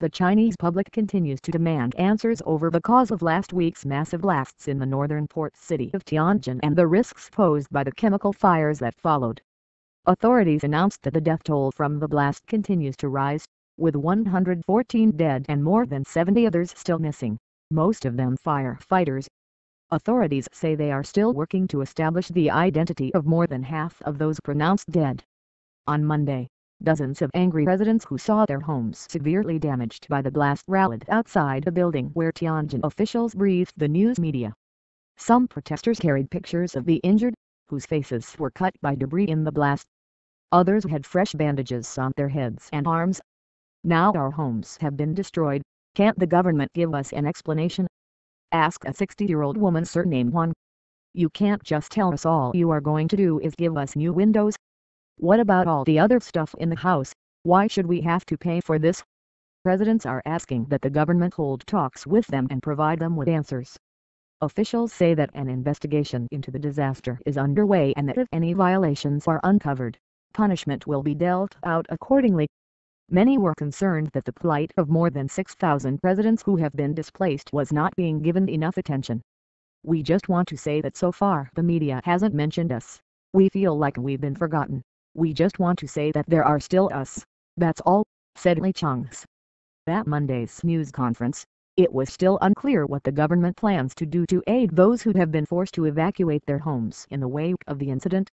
The Chinese public continues to demand answers over the cause of last week's massive blasts in the northern port city of Tianjin and the risks posed by the chemical fires that followed. Authorities announced that the death toll from the blast continues to rise, with 114 dead and more than 70 others still missing, most of them firefighters. Authorities say they are still working to establish the identity of more than half of those pronounced dead. On Monday, dozens of angry residents who saw their homes severely damaged by the blast rallied outside a building where Tianjin officials briefed the news media. Some protesters carried pictures of the injured, whose faces were cut by debris in the blast. Others had fresh bandages on their heads and arms. "Now our homes have been destroyed, can't the government give us an explanation?" asked a 60-year-old woman surnamed Juan. "You can't just tell us all you are going to do is give us new windows? What about all the other stuff in the house? Why should we have to pay for this?" Residents are asking that the government hold talks with them and provide them with answers. Officials say that an investigation into the disaster is underway and that if any violations are uncovered, punishment will be dealt out accordingly. Many were concerned that the plight of more than 6,000 residents who have been displaced was not being given enough attention. "We just want to say that so far the media hasn't mentioned us. We feel like we've been forgotten. We just want to say that there are still us. That's all," said Li Chang's. At Monday's news conference, it was still unclear what the government plans to do to aid those who have been forced to evacuate their homes in the wake of the incident.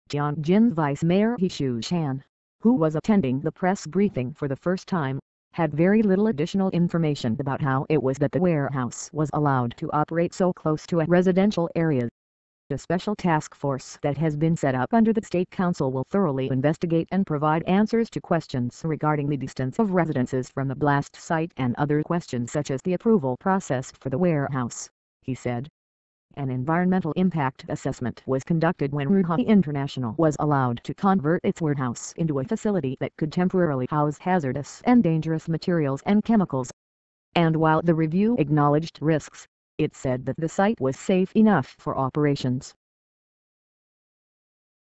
Tianjin Vice Mayor He Shan, who was attending the press briefing for the first time, had very little additional information about how it was that the warehouse was allowed to operate so close to a residential area. A special task force that has been set up under the State Council will thoroughly investigate and provide answers to questions regarding the distance of residences from the blast site and other questions such as the approval process for the warehouse, he said. An environmental impact assessment was conducted when Ruha International was allowed to convert its warehouse into a facility that could temporarily house hazardous and dangerous materials and chemicals. And while the review acknowledged risks, it said that the site was safe enough for operations.